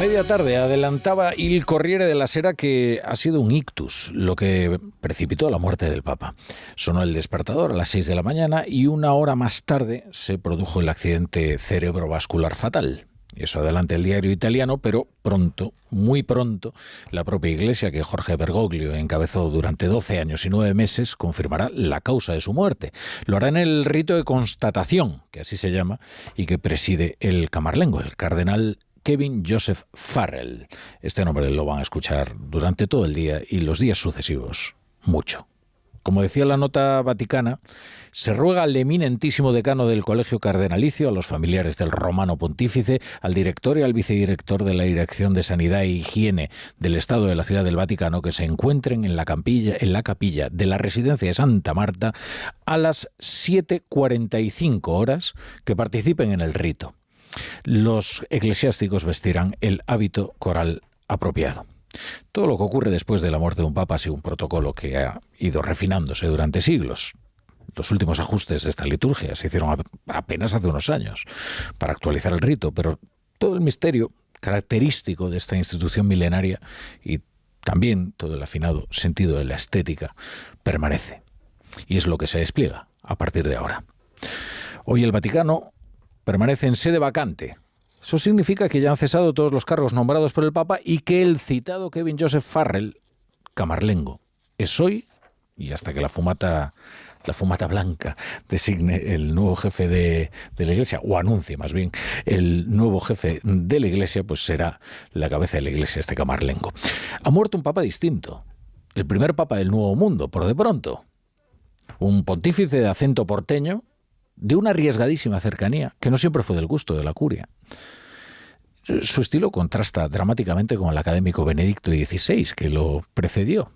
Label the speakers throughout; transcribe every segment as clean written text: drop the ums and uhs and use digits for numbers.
Speaker 1: Media tarde adelantaba Il Corriere della Sera que ha sido un ictus lo que precipitó la muerte del Papa. Sonó el despertador a las 6 de la mañana y una hora más tarde se produjo el accidente cerebrovascular fatal. Eso adelanta el diario italiano, pero pronto, muy pronto, la propia Iglesia que Jorge Bergoglio encabezó durante 12 años y 9 meses confirmará la causa de su muerte. Lo hará en el rito de constatación, que así se llama, y que preside el camarlengo, el cardenal Kevin Joseph Farrell. Este nombre lo van a escuchar durante todo el día y los días sucesivos mucho. Como decía la nota vaticana, se ruega al eminentísimo decano del Colegio Cardenalicio, a los familiares del romano pontífice, al director y al vicedirector de la Dirección de Sanidad e Higiene del Estado de la Ciudad del Vaticano que se encuentren en la capilla de la residencia de Santa Marta a las 7:45 horas, que participen en el rito. Los eclesiásticos vestirán el hábito coral apropiado. Todo lo que ocurre después de la muerte de un papa ha sido un protocolo que ha ido refinándose durante siglos. Los últimos ajustes de esta liturgia se hicieron apenas hace unos años para actualizar el rito, pero todo el misterio característico de esta institución milenaria y también todo el afinado sentido de la estética permanece. Y es lo que se despliega a partir de ahora. Hoy el Vaticano permanece en sede vacante. Eso significa que ya han cesado todos los cargos nombrados por el Papa y que el citado Kevin Joseph Farrell, camarlengo, es hoy, y hasta que la fumata blanca designe el nuevo jefe de la Iglesia, o anuncie más bien el nuevo jefe de la Iglesia, pues será la cabeza de la Iglesia este camarlengo. Ha muerto un Papa distinto, el primer Papa del Nuevo Mundo, por de pronto. Un pontífice de acento porteño, de una arriesgadísima cercanía, que no siempre fue del gusto de la curia. Su estilo contrasta dramáticamente con el académico Benedicto XVI, que lo precedió,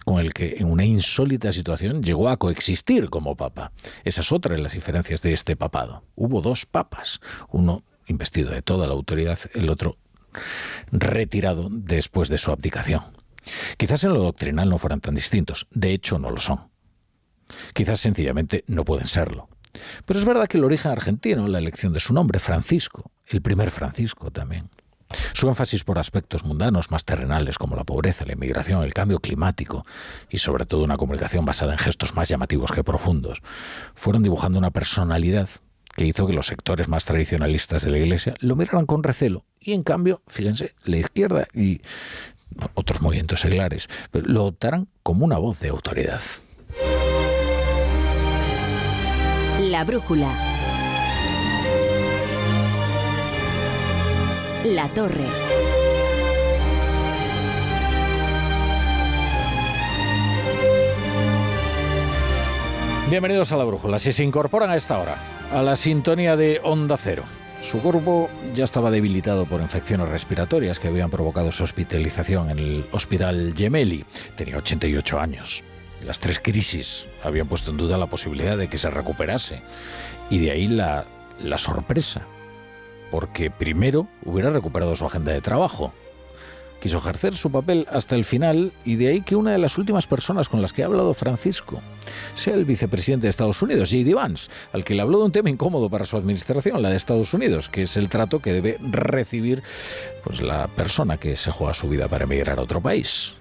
Speaker 1: con el que en una insólita situación llegó a coexistir como papa. Esa es otra de las diferencias de este papado. Hubo dos papas, uno investido de toda la autoridad, el otro retirado después de su abdicación. Quizás en lo doctrinal no fueran tan distintos, de hecho no lo son. Quizás sencillamente no pueden serlo. Pero es verdad que el origen argentino, la elección de su nombre, Francisco, el primer Francisco también, su énfasis por aspectos mundanos más terrenales como la pobreza, la inmigración, el cambio climático y sobre todo una comunicación basada en gestos más llamativos que profundos, fueron dibujando una personalidad que hizo que los sectores más tradicionalistas de la Iglesia lo miraran con recelo y en cambio, fíjense, la izquierda y otros movimientos seglares lo adoptaran como una voz de autoridad.
Speaker 2: La brújula. La torre.
Speaker 1: Bienvenidos a La Brújula. Si se incorporan a esta hora a la sintonía de Onda Cero, su cuerpo ya estaba debilitado por infecciones respiratorias que habían provocado su hospitalización en el Hospital Gemelli. Tenía 88 años. Las 3 crisis habían puesto en duda la posibilidad de que se recuperase. Y de ahí la sorpresa. Porque primero hubiera recuperado su agenda de trabajo. Quiso ejercer su papel hasta el final y de ahí que una de las últimas personas con las que ha hablado Francisco sea el vicepresidente de Estados Unidos, J.D. Vance, al que le habló de un tema incómodo para su administración, la de Estados Unidos, que es el trato que debe recibir pues, la persona que se juega su vida para emigrar a otro país.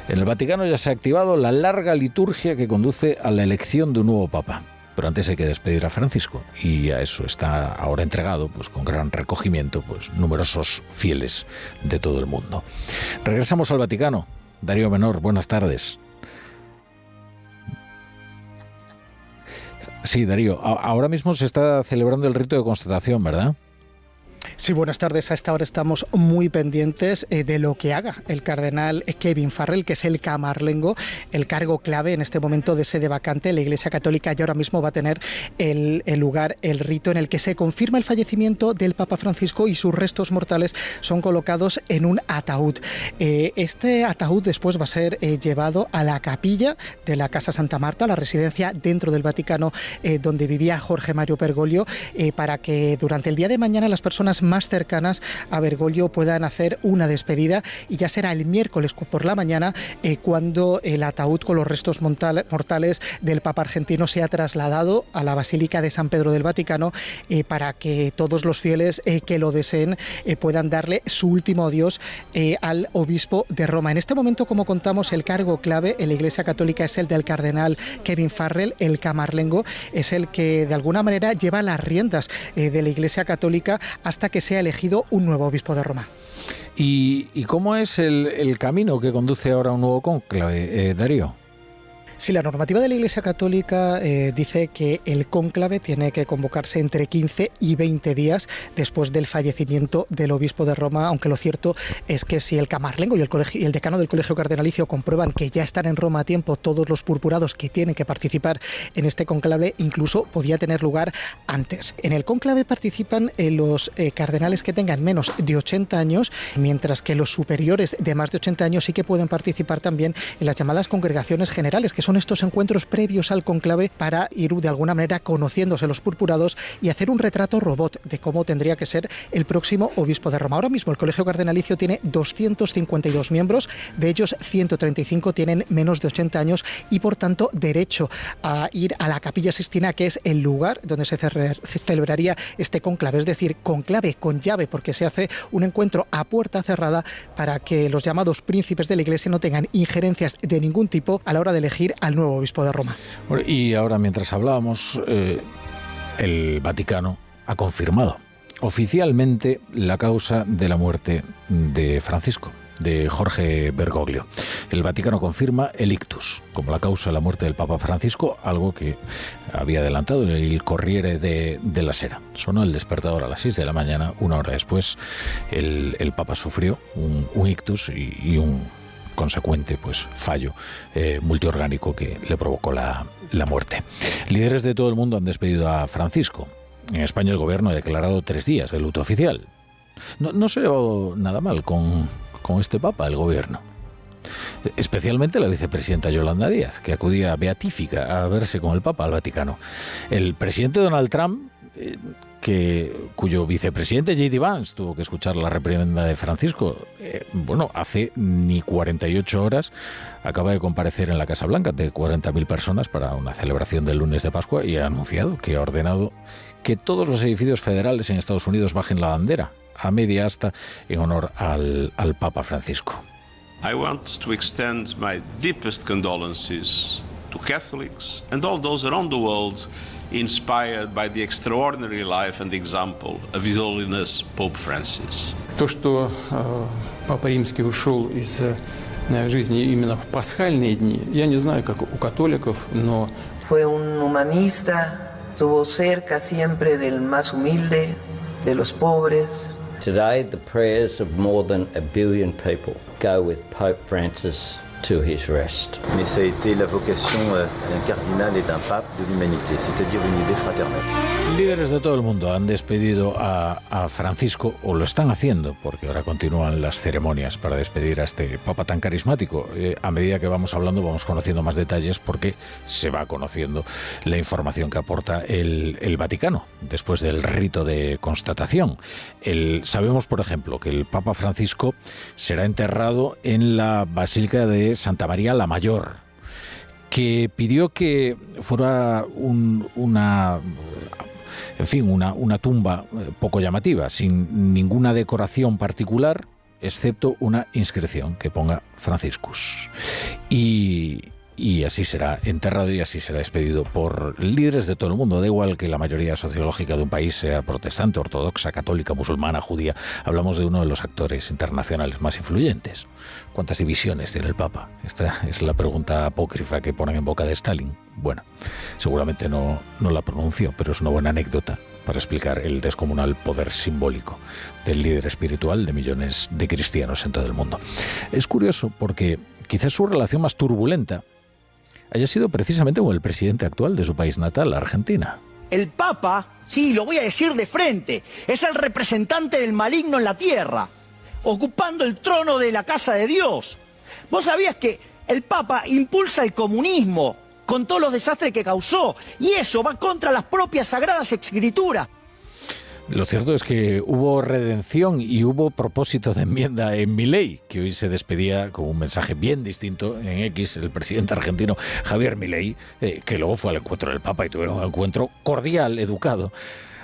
Speaker 1: En el Vaticano ya se ha activado la larga liturgia que conduce a la elección de un nuevo papa. Pero antes hay que despedir a Francisco y a eso está ahora entregado, pues con gran recogimiento, pues numerosos fieles de todo el mundo. Regresamos al Vaticano. Darío Menor, buenas tardes. Sí, Darío, ahora mismo se está celebrando el rito de constatación, ¿verdad?
Speaker 3: Sí, buenas tardes. A esta hora estamos muy pendientes de lo que haga el cardenal Kevin Farrell, que es el camarlengo, el cargo clave en este momento de sede vacante. La Iglesia Católica ya ahora mismo va a tener el lugar, el rito en el que se confirma el fallecimiento del Papa Francisco y sus restos mortales son colocados en un ataúd. Este ataúd después va a ser llevado a la capilla de la Casa Santa Marta, la residencia dentro del Vaticano donde vivía Jorge Mario Bergoglio, para que durante el día de mañana las personas personas más cercanas a Bergoglio puedan hacer una despedida, y ya será el miércoles por la mañana cuando el ataúd con los restos mortales del Papa argentino sea trasladado a la Basílica de San Pedro del Vaticano para que todos los fieles que lo deseen puedan darle su último adiós al obispo de Roma. En este momento, como contamos, el cargo clave en la Iglesia Católica es el del cardenal Kevin Farrell, el camarlengo, es el que de alguna manera lleva las riendas de la Iglesia Católica hasta que sea elegido un nuevo obispo de Roma.
Speaker 1: ¿Y cómo es el camino que conduce ahora a un nuevo cónclave, Darío?
Speaker 3: Sí, la normativa de la Iglesia Católica dice que el cónclave tiene que convocarse entre 15 y 20 días después del fallecimiento del obispo de Roma, aunque lo cierto es que si el camarlengo y el decano del Colegio Cardenalicio comprueban que ya están en Roma a tiempo todos los purpurados que tienen que participar en este cónclave, incluso podía tener lugar antes. En el cónclave participan los cardenales que tengan menos de 80 años, mientras que los superiores de más de 80 años sí que pueden participar también en las llamadas congregaciones generales, que son estos encuentros previos al cónclave para ir de alguna manera conociéndose los purpurados y hacer un retrato robot de cómo tendría que ser el próximo obispo de Roma. Ahora mismo el Colegio Cardenalicio tiene 252 miembros, de ellos 135 tienen menos de 80 años y por tanto derecho a ir a la Capilla Sixtina, que es el lugar donde se celebraría este cónclave, es decir, cónclave con llave, porque se hace un encuentro a puerta cerrada para que los llamados príncipes de la Iglesia no tengan injerencias de ningún tipo a la hora de elegir al nuevo obispo de Roma.
Speaker 1: Y ahora, mientras hablábamos, el Vaticano ha confirmado oficialmente la causa de la muerte de Francisco, de Jorge Bergoglio. El Vaticano confirma el ictus como la causa de la muerte del Papa Francisco, algo que había adelantado el Corriere de la Sera. Sonó el despertador a las 6 de la mañana, una hora después el Papa sufrió un ictus y un consecuente fallo multiorgánico que le provocó la muerte. Líderes de todo el mundo han despedido a Francisco. En España el gobierno ha declarado 3 días de luto oficial. No se llevó nada mal con este papa el gobierno. Especialmente la vicepresidenta Yolanda Díaz, que acudía beatífica a verse con el Papa al Vaticano. El presidente Donald Trump, cuyo vicepresidente J.D. Vance tuvo que escuchar la reprimenda de Francisco, hace ni 48 horas acaba de comparecer en la Casa Blanca ante 40.000 personas para una celebración del lunes de Pascua y ha anunciado que ha ordenado que todos los edificios federales en Estados Unidos bajen la bandera a media asta en honor al Papa Francisco.
Speaker 4: I want to extend my deepest condolences to Catholics and all those around the world inspired by the extraordinary life and example of His Holiness Pope Francis.
Speaker 5: То, что Папа Римский ушел из жизни именно в пасхальные дни, я не знаю, как у католиков, но...
Speaker 6: Fue un humanista, estuvo cerca siempre del más humilde, de los pobres.
Speaker 7: Today, the prayers of more than 1 billion people go with Pope Francis to his rest.
Speaker 8: Mais ça a été la vocation d'un cardinal et d'un pape de l'humanité, c'est-à-dire une idée fraternelle.
Speaker 1: Líderes de todo el mundo han despedido a Francisco, o lo están haciendo, porque ahora continúan las ceremonias para despedir a este papa tan carismático. A medida que vamos hablando vamos conociendo más detalles porque se va conociendo la información que aporta el Vaticano después del rito de constatación. Sabemos, por ejemplo, que el Papa Francisco será enterrado en la Basílica de Santa María la Mayor, que pidió que fuera una tumba poco llamativa, sin ninguna decoración particular, excepto una inscripción que ponga Franciscus. Y así será enterrado y así será despedido por líderes de todo el mundo. Da igual que la mayoría sociológica de un país sea protestante, ortodoxa, católica, musulmana, judía. Hablamos de uno de los actores internacionales más influyentes. ¿Cuántas divisiones tiene el Papa? Esta es la pregunta apócrifa que ponen en boca de Stalin. Bueno, seguramente no la pronunció, pero es una buena anécdota para explicar el descomunal poder simbólico del líder espiritual de millones de cristianos en todo el mundo. Es curioso porque quizás su relación más turbulenta haya sido precisamente con el presidente actual de su país natal, Argentina.
Speaker 9: El Papa, sí, lo voy a decir de frente, es el representante del maligno en la tierra, ocupando el trono de la casa de Dios. ¿Vos sabías que el Papa impulsa el comunismo con todos los desastres que causó? Y eso va contra las propias Sagradas Escrituras.
Speaker 1: Lo cierto es que hubo redención y hubo propósito de enmienda en Milei, que hoy se despedía con un mensaje bien distinto en X, el presidente argentino Javier Milei, que luego fue al encuentro del Papa y tuvieron un encuentro cordial, educado.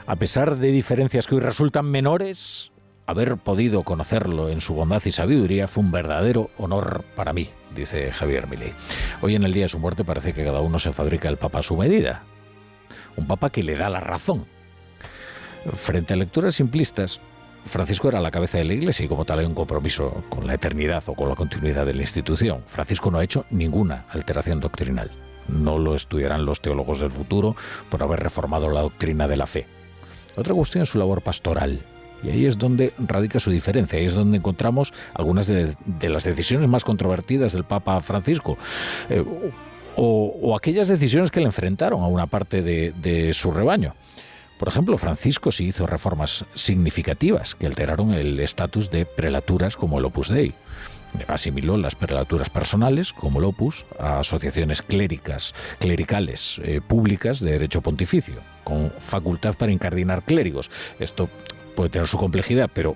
Speaker 1: A pesar de diferencias que hoy resultan menores, haber podido conocerlo en su bondad y sabiduría fue un verdadero honor para mí, dice Javier Milei. Hoy, en el día de su muerte, parece que cada uno se fabrica el Papa a su medida. Un Papa que le da la razón. Frente a lecturas simplistas, Francisco era la cabeza de la Iglesia y como tal hay un compromiso con la eternidad o con la continuidad de la institución. Francisco no ha hecho ninguna alteración doctrinal. No lo estudiarán los teólogos del futuro por haber reformado la doctrina de la fe. Otra cuestión es su labor pastoral. Y ahí es donde radica su diferencia, ahí es donde encontramos algunas de las decisiones más controvertidas del Papa Francisco. O aquellas decisiones que le enfrentaron a una parte de su rebaño. Por ejemplo, Francisco sí hizo reformas significativas que alteraron el estatus de prelaturas como el Opus Dei. Asimiló las prelaturas personales como el Opus a asociaciones clericales públicas de derecho pontificio, con facultad para incardinar clérigos. Esto puede tener su complejidad, pero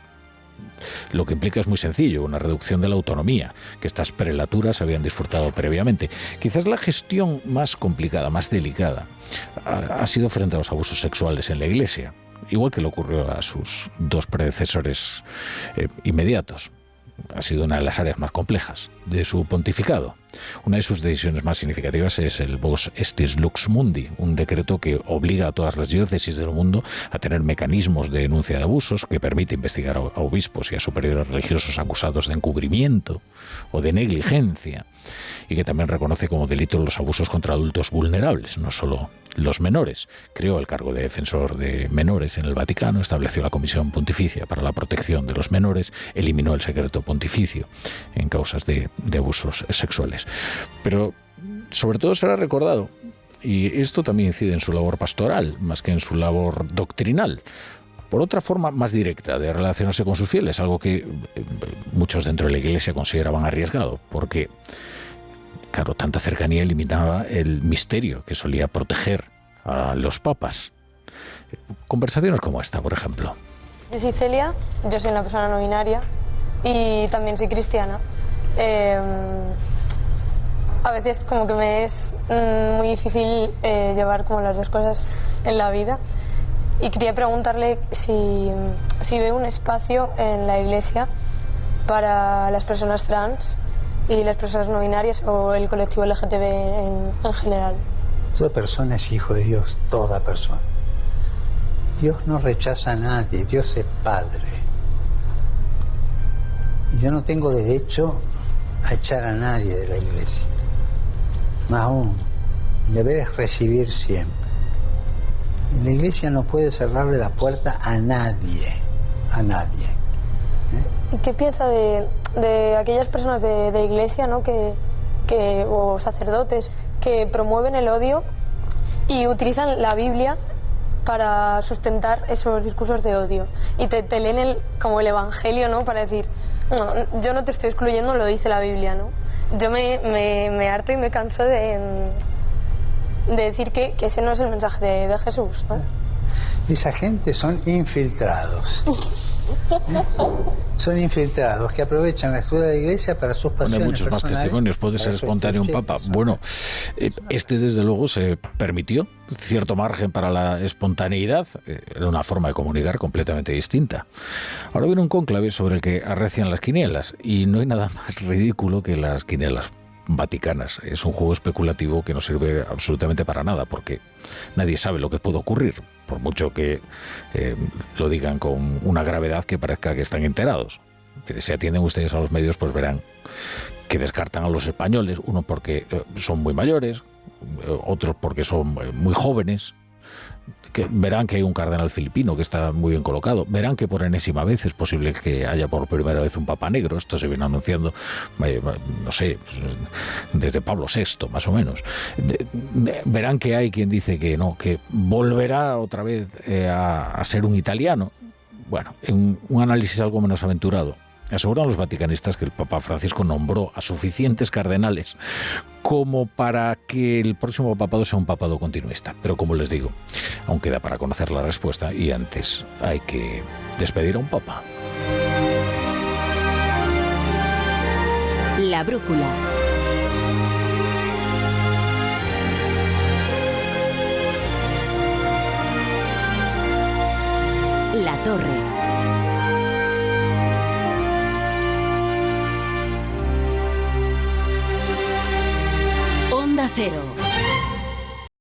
Speaker 1: lo que implica es muy sencillo, una reducción de la autonomía que estas prelaturas habían disfrutado previamente. Quizás la gestión más complicada, más delicada, ha sido frente a los abusos sexuales en la Iglesia, igual que le ocurrió a sus dos predecesores inmediatos. Ha sido una de las áreas más complejas de su pontificado. Una de sus decisiones más significativas es el Vos Estis Lux Mundi, un decreto que obliga a todas las diócesis del mundo a tener mecanismos de denuncia de abusos, que permite investigar a obispos y a superiores religiosos acusados de encubrimiento o de negligencia, y que también reconoce como delito los abusos contra adultos vulnerables, no solo los menores. Creó el cargo de defensor de menores en el Vaticano, estableció la Comisión Pontificia para la Protección de los Menores, eliminó el secreto pontificio en causas de abusos sexuales. Pero sobre todo será recordado, y esto también incide en su labor pastoral, más que en su labor doctrinal, por otra forma más directa de relacionarse con sus fieles, algo que muchos dentro de la Iglesia consideraban arriesgado, porque, claro, tanta cercanía eliminaba el misterio que solía proteger a los papas. Conversaciones como esta, por ejemplo.
Speaker 10: Yo soy Celia, yo soy una persona no binaria y también soy cristiana. A veces como que me es muy difícil llevar como las dos cosas en la vida. Y quería preguntarle si ve un espacio en la Iglesia para las personas trans y las personas no binarias o el colectivo LGTB en general.
Speaker 11: Toda persona es hijo de Dios, toda persona. Dios no rechaza a nadie, Dios es Padre. Y yo no tengo derecho a echar a nadie de la Iglesia. Más aún, el deber es recibir siempre. Y la Iglesia no puede cerrarle la puerta a nadie, a nadie.
Speaker 10: ¿Y qué piensa de aquellas personas de Iglesia, ¿no? o sacerdotes que promueven el odio y utilizan la Biblia para sustentar esos discursos de odio? Y te leen como el Evangelio, ¿no? Para decir, no, yo no te estoy excluyendo, lo dice la Biblia, ¿no? Yo me harto y me canso de decir que ese no es el mensaje de Jesús, ¿no?
Speaker 11: Esa gente son infiltrados. Son infiltrados que aprovechan la estructura de la Iglesia para sus pasiones.
Speaker 1: Hay muchos más testimonios. Puede ser espontáneo un papa. Bueno, este desde luego se permitió cierto margen para la espontaneidad. Era una forma de comunicar completamente distinta. Ahora viene un cónclave sobre el que arrecian las quinielas y no hay nada más ridículo que las quinielas vaticanas. Es un juego especulativo que no sirve absolutamente para nada porque nadie sabe lo que puede ocurrir, por mucho que lo digan con una gravedad que parezca que están enterados. Si atienden ustedes a los medios, pues verán que descartan a los españoles, uno porque son muy mayores, otros porque son muy jóvenes. Que verán que hay un cardenal filipino que está muy bien colocado, verán que por enésima vez es posible que haya por primera vez un papa negro. Esto se viene anunciando, no sé, desde Pablo VI más o menos. Verán que hay quien dice que no, que volverá otra vez a ser un italiano. Bueno, en un análisis algo menos aventurado, aseguran los vaticanistas que el Papa Francisco nombró a suficientes cardenales como para que el próximo papado sea un papado continuista. Pero como les digo, aún queda para conocer la respuesta y antes hay que despedir a un papa.
Speaker 2: La brújula. La torre. Onda Cero.